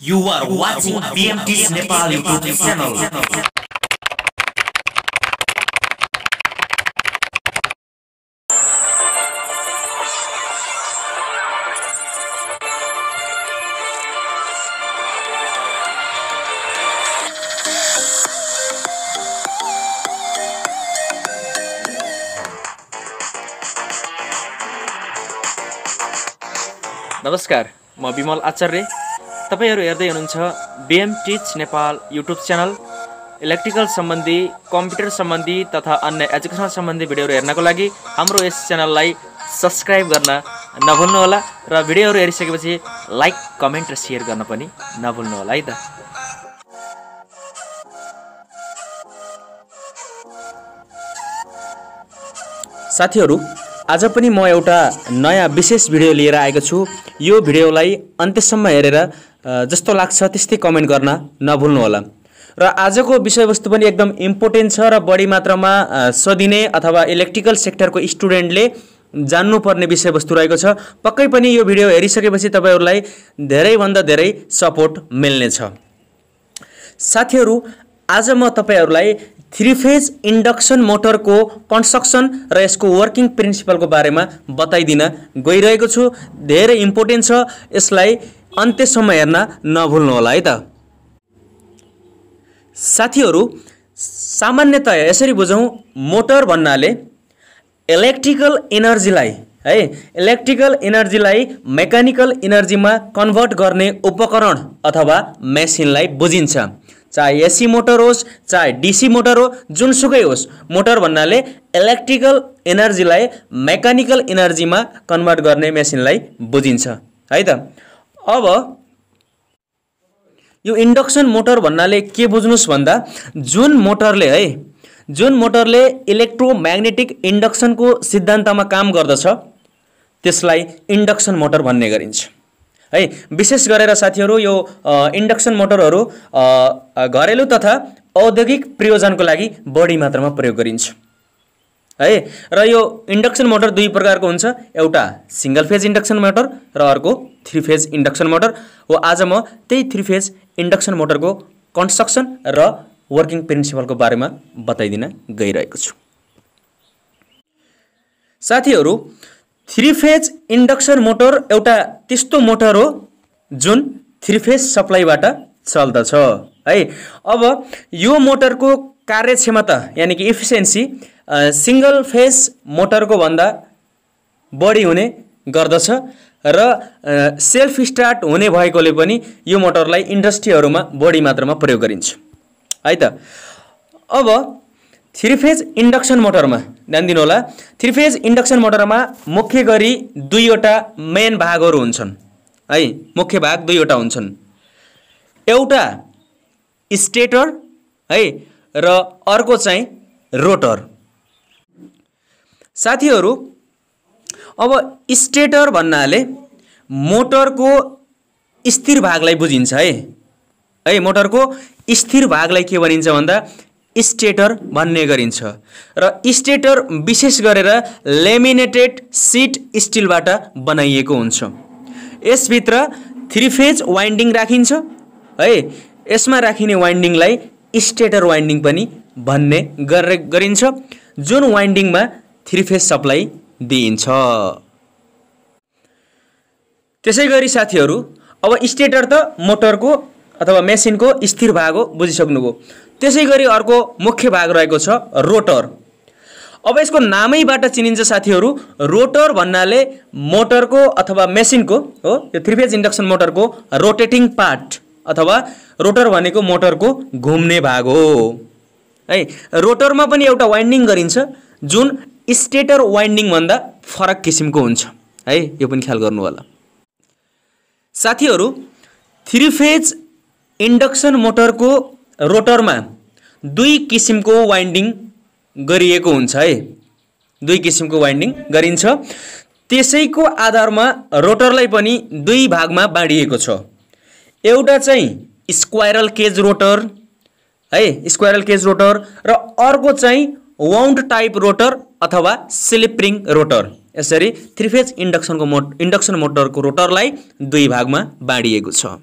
You are watching BMT's Nepal YouTube channel. नमस्कार, म विमल आचार्य। तपाईहरु हेर्दै हुनुहुन्छ BM teach Nepal YouTube channel. Electrical सम्बन्धी, कम्प्युटर सम्बन्धी तथा अन्य एजुकेशनल सम्बन्धी भिडियोहरु हेर्नको लागि हाम्रो यस च्यानललाई सब्स्क्राइब गर्न नभुल्नु होला र भिडियोहरु हेरिसकेपछि लाइक, कमेन्ट र शेयर गर्न पनि नभुल्नु होला है त। साथीहरु, आज पनि म एउटा नयाँ विशेष भिडियो लिएर आएको छु। यो भिडियोलाई अन्त्यसम्म हेरेर जस्तो लाग्छ त्यस्तै कमेन्ट गर्न नभुल्नु होला। र आजको विषयवस्तु पनि एकदम इम्पोर्टेन्ट छ र बढी मात्रामा सोधिने अथवा इलेक्ट्रिकल सेक्टरको स्टुडेन्टले जान्नुपर्ने विषयवस्तु रहेको छ। पक्कै पनि यो भिडियो हेरिसकेपछि तपाईहरुलाई धेरैभन्दा धेरै सपोर्ट मिल्नेछ। साथीहरु, आज म तपाईहरुलाई 3 फेज इंडक्शन मोटर को कन्स्ट्रक्सन र यसको वर्किङ प्रिन्सिपल को बारेमा बताइदिन गइरहेको छु। धेरै इम्पोर्टेन्ट छ, यसलाई अन्त्यसम्म हेर्न नभुल्नु होला है त। साथीहरु, सामान्यतया यसरी बुझौं, मोटर भन्नाले इलेक्ट्रिकल एनर्जीलाई मेकानिकल एनर्जीमा कन्भर्ट गर्ने उपकरण अथवा मेसिनलाई बुझिन्छ। चाहे एसी मोटर होस्, चाहे डीसी मोटर हो, जुनसुकै होस्, मोटर भन्नाले इलेक्ट्रिकल एनर्जीलाई मेकानिकल एनर्जीमा कन्भर्ट गर्ने मेसिनलाई बुझिन्छ है त। अब यो इंडक्शन मोटर भन्नाले के बुझ्नुस् भन्दा, जुन मोटरले इलेक्ट्रोम्याग्नेटिक इंडक्शन को सिद्धान्तमा काम गर्दछ त्यसलाई इंडक्शन मोटर भन्ने गरिन्छ है। विशेष गरेर साथीहरु, यो इंडक्शन मोटरहरु घरेलु तथा औद्योगिक प्रयोजनको लागि बढी मात्रामा प्रयोग गरिन्छ है। र यो इंडक्शन मोटर दुई प्रकारको हुन्छ, एउटा सिंगल फेज इंडक्शन मोटर र अर्को 3 फेज इंडक्शन मोटर हो। आज म त्यही 3 फेज इंडक्शन मोटरको कन्स्ट्रक्सन र वर्किङ प्रिन्सिपलको बारेमा बताइदिन गइरहेको छु। साथीहरु, 3 फेज इंडक्शन मोटर एउटा त्यस्तो मोटर हो जुन 3 फेज सप्लाईबाट चल्दछ है। अब यो मोटरको कार्यक्षमता यानी कि इफिसिएन्सी सिंगल फेज मोटरको भन्दा बढी हुने गर्दछ र सेल्फ स्टार्ट हुने भएकोले पनि यो मोटरलाई इन्डस्ट्रीहरुमा बढी मात्रामा प्रयोग गरिन्छ है त। अब 3 फेज इंडक्शन मोटरमा ध्यान दिनु होला। 3 फेज इंडक्शन मोटरमा मुख्य गरी दुईवटा मेन भागहरु हुन्छन् है। मुख्य भाग दुईवटा हुन्छन्, एउटा स्टेटर है र अर्को चाहिँ रोटर। साथीहरु, अब स्टेटर भन्नाले मोटरको स्थिर भागलाई बुझिन्छ है। मोटरको स्थिर भागलाई के भनिन्छ भन्दा स्टेटर भन्ने गरिन्छ र स्टेटर विशेष गरेर लेमिनेटेड सीट स्टीलबाट बनाइएको हुन्छ। यसभित्र 3 फेज वाइन्डिङ राखिन्छ है। यसमा राखिने वाइन्डिङलाई स्टेटर वाइन्डिङ पनि भन्ने गरिन्छ, जुन वाइन्डिङमा 3 फेज सप्लाई दिइन्छ। त्यसैगरी साथीहरु, अब स्टेटर त मोटरको अथवा मेसिनको स्थिर भाग हो, बुझिसक्नुभयो। त्यसैगरी अर्को मुख्य भाग रहेको छ रोटर। अब यसको नामैबाट चिनिन्छ साथीहरु, रोटर भन्नाले मोटरको अथवा मेसिनको हो, यो 3 फेज इंडक्शन मोटरको रोटेटिङ पार्ट अथवा रोटर भनेको मोटरको घुम्ने भाग हो है। रोटरमा पनि एउटा वाइन्डिङ गरिन्छ जुन स्टेटर वाइन्डिङ भन्दा फरक किसिमको हुन्छ है, यो पनि ख्याल गर्नु होला। साथीहरु, 3 फेज इंडक्शन मोटरको रोटरमा 2 किसिमको वाइन्डिङ गरिएको हुन्छ है। 2 किसिमको वाइन्डिङ गरिन्छ। त्यसैको आधारमा रोटरलाई पनि 2 भागमा बाँडिएको छ। एउटा चाहिँ स्क्वायरल केज रोटर है, स्क्वायरल केज रोटर, र अर्को चाहिँ वाउन्ड टाइप रोटर अथवा स्लिप रिङ रोटर। यसरी 3 फेज इंडक्शन मोटरको रोटरलाई 2 भागमा बाँडिएको छ।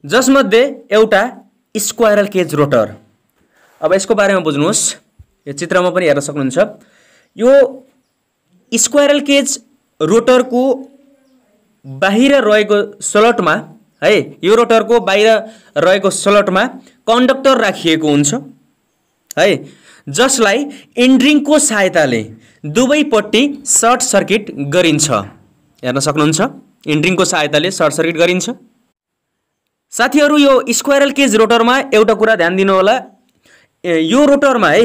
जसमध्ये एउटा स्क्वायरल केज रोटर। अब यसको बारेमा बुझ्नुहोस्, यो चित्रमा पनि हेर्न सक्नुहुन्छ। यो स्क्वायरल केज रोटरको बाहिर रहेको स्लटमा है, यो रोटरको बाहिर रहेको स्लटमा कन्डक्टर राखिएको हुन्छ है, जसलाई इन्ड्रिङको सहायताले दुवैपट्टि सर्ट सर्किट गरिन्छ। हेर्न सक्नुहुन्छ, इन्ड्रिङको सहायताले सर्ट सर्किट गरिन्छ। साथीहरू, यो स्क्वायरल केज रोटरमा एउटा कुरा ध्यान दिनु होला, यो रोटरमा है,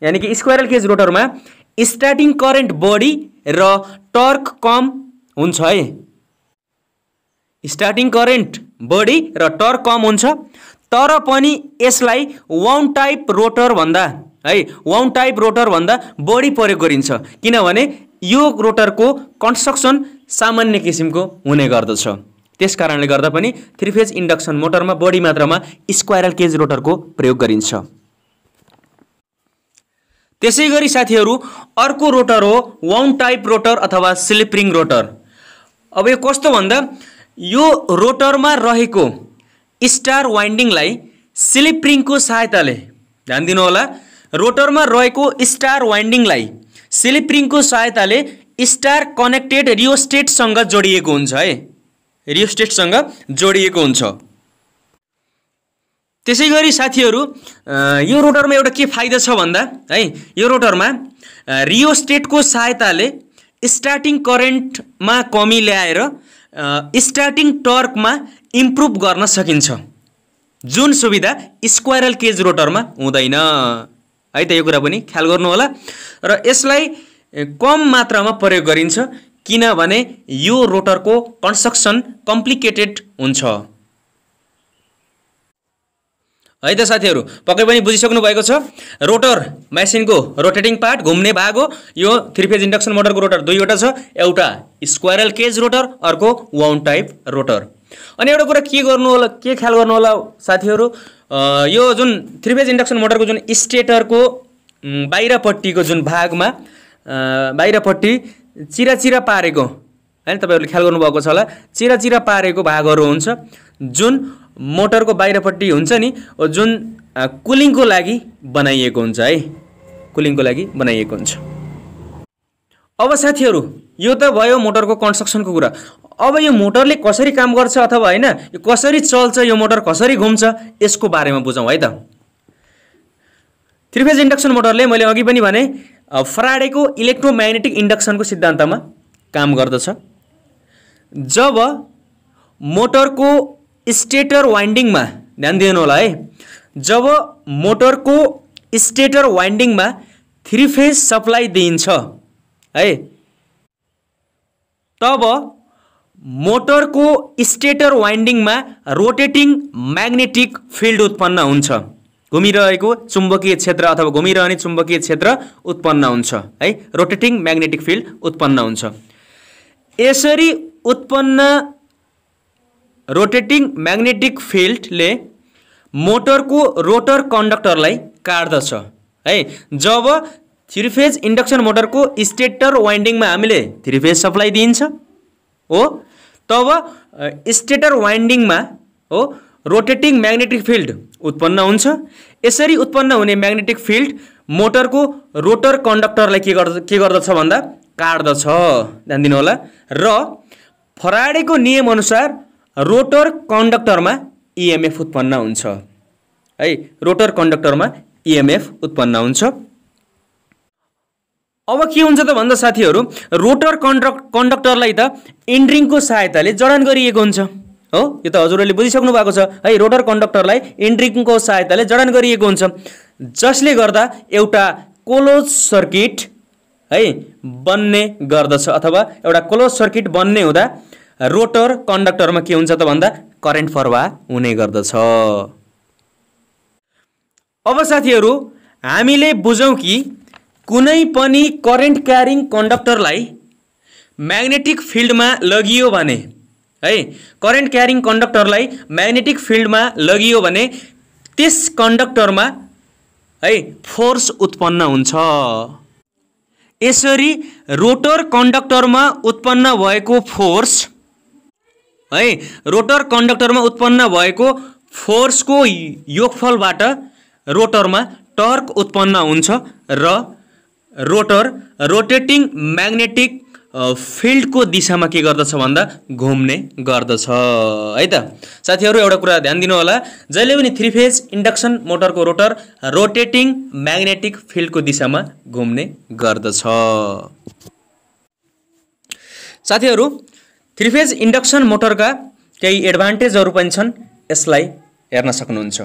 यानी कि स्क्वायरल केज रोटरमा स्टार्टिङ करेन्ट बढी र टर्क कम हुन्छ है। स्टार्टिङ करेन्ट बढी र टर्क कम हुन्छ, तर पनि यसलाई वाउन्ड टाइप रोटर भन्दा है, वाउन्ड टाइप रोटर भन्दा बढी प्रयोग गरिन्छ, किनभने यो रोटरको कन्स्ट्रक्सन सामान्य किसिमको हुने गर्दछ। त्यस कारणले गर्दा पनि 3 फेज इन्डक्सन मोटरमा बढी मात्रामा स्क्वायरल केज रोटरको प्रयोग गरिन्छ। त्यसैगरी साथीहरू, अर्को रोटर हो वाउन्ड टाइप रोटर अथवा स्लिप रिङ रोटर। अब यो कस्तो भन्दा, यो रोटरमा रहेको स्टार वाइन्डिङलाई स्लिप रिङको सहायताले, ध्यान दिनु होला, रोटरमा रहेको स्टार वाइन्डिङलाई स्लिप रिङको सहायताले स्टार कनेक्टेड रियोस्टेटसँग जोडिएको हुन्छ है, रियोस्टेटसँग जोडिएको हुन्छ। त्यसैगरी साथीहरू, यो रोटरमा एउटा के फाइदा छ भन्दा है, यो रोटरमा रियोस्टेटको सहायताले स्टार्टिङ करेन्टमा कमी ल्याएर स्टार्टिङ टर्कमा इम्प्रुभ गर्न सकिन्छ, जुन सुविधा स्क्वायरल केज रोटरमा हुँदैन है त। यो कुरा पनि ख्याल गर्नु होला। र यसलाई कम मात्रामा प्रयोग गरिन्छ, किनभने यो रोटरको कन्स्ट्रक्सन कम्प्लिकेटेड हुन्छ है त। साथीहरू, पक्कै पनि बुझिसक्नु भएको छ, रोटर मेसिनको रोटेटिङ पार्ट, घुम्ने भाग हो। यो 3 फेज इन्डक्सन मोटरको रोटर दुईवटा छ, एउटा स्क्वायरल केज रोटर, अर्को वाउन्ड टाइप रोटर। अनि एउटा कुरा के गर्नु होला, के ख्याल गर्नु होला साथीहरू, यो जुन 3 फेज इन्डक्सन मोटरको जुन स्टेटरको बाहिरपट्टिको जुन भागमा बाहिरपट्टि चिरा चिरा पारेको हैन, तपाईहरुले ख्याल गर्नुभएको छ होला, चिरा चिरा पारेको भागहरू हुन्छ, जुन मोटरको बाहिरपट्टि हुन्छ नि, जुन कुलिङको लागि बनाइएको हुन्छ है, कुलिङको लागि बनाइएको हुन्छ। अब साथीहरू, यो त भयो मोटरको कन्स्ट्रक्सनको कुरा। अब यो मोटरले कसरी काम गर्छ अथवा हैन, यो कसरी चल्छ, यो मोटर कसरी घुम्छ, यसको बारेमा बुझौँ है त। 3 फेज इन्डक्सन मोटरले, मैले अघि पनि भने, फ्याराडेको इलेक्ट्रोम्याग्नेटिक इन्डक्सनको सिद्धान्तमा काम गर्दछ। जब मोटरको स्टेटर वाइन्डिङमा, ध्यान दिनु होला है, जब मोटरको स्टेटर वाइन्डिङमा 3 फेज सप्लाई दिइन्छ है, तब मोटरको स्टेटर वाइन्डिङमा रोटेटिङ म्याग्नेटिक फिल्ड उत्पन्न हुन्छ, घुमिरहेको चुम्बकीय क्षेत्र अथवा घुमिरहने चुम्बकीय क्षेत्र उत्पन्न हुन्छ है, रोटेटिङ म्याग्नेटिक फिल्ड उत्पन्न हुन्छ। यसरी उत्पन्न रोटेटिङ म्याग्नेटिक फिल्डले मोटरको रोटर कन्डक्टरलाई काट्दछ है। जब 3 फेज इन्डक्सन मोटरको स्टेटर वाइन्डिङमा हामीले 3 फेज सप्लाई दिइन्छ हो, तब स्टेटर वाइन्डिङमा हो रोटेटिङ म्याग्नेटिक फिल्ड उत्पन्न हुन्छ। यसरी उत्पन्न हुने म्याग्नेटिक फिल्ड मोटरको रोटर कन्डक्टरलाई के गर्दछ भन्दा काट्दछ, ध्यान दिनु होला। र फ्याराडेको नियम अनुसार रोटर कन्डक्टरमा इएमएफ उत्पन्न हुन्छ है, रोटर कन्डक्टरमा इएमएफ उत्पन्न हुन्छ। अब के हुन्छ त भन्दा साथीहरू, रोटर कन्डक्टरलाई त इन्ड्रिङको सहायताले जडान गरिएको हुन्छ हो, यो त हजुरहरूले बुझिसक्नु भएको छ है। रोटर कन्डक्टरलाई इन्ड्रिङको सहायताले जडान गरिएको हुन्छ, जसले गर्दा एउटा क्लोज सर्किट है बन्ने गर्दछ, अथवा एउटा क्लोज सर्किट बन्ने हुँदा रोटर कन्डक्टरमा के हुन्छ त भन्दा करेन्ट प्रवाह हुने गर्दछ। अब साथीहरू, हामीले बुझौँ कि कुनै पनि करेन्ट क्यारिङ कन्डक्टरलाई म्याग्नेटिक फिल्डमा लगियो भने है, करेन्ट क्यारिङ कन्डक्टरलाई म्याग्नेटिक फिल्डमा लगियो भने त्यस कन्डक्टरमा है फोर्स उत्पन्न हुन्छ। यसरी रोटर कन्डक्टरमा उत्पन्न भएको फोर्स है। रोटर कन्डक्टरमा उत्पन्न भएको फोर्सको योगफलबाट रोटरमा टर्क उत्पन्न हुन्छ र रोटर रोटेटिङ म्याग्नेटिक फिल्डको दिशामा के गर्दछ भन्दा घुम्ने गर्दछ है त। साथीहरू एउटा कुरा ध्यान दिनु होला, जहिले पनि 3 फेज इन्डक्सन मोटरको रोटर रोटेटिङ म्याग्नेटिक फिल्डको दिशामा घुम्ने गर्दछ। साथीहरू 3 फेज इन्डक्सन मोटरका केही एडभान्टेजहरू पनि छन्, यसलाई हेर्न सक्नुहुन्छ।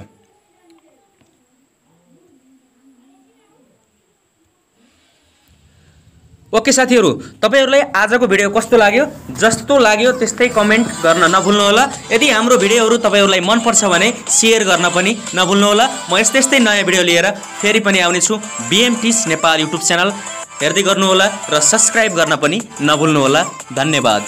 ओके साथीहरू, तपाईहरुलाई आजको भिडियो कस्तो लाग्यो? जस्तो लाग्यो त्यस्तै कमेन्ट गर्न नभुल्नु होला। यदि हाम्रो भिडियोहरू तपाईहरुलाई मन पर्छ भने शेयर गर्न पनि नभुल्नु होला। म यस्तै नयाँ भिडियो लिएर फेरि पनि आउने छु। BMTs नेपाल युट्युब च्यानल हेर्दै गर्नु होला र सब्स्क्राइब गर्न पनि नभुल्नु होला। धन्यवाद।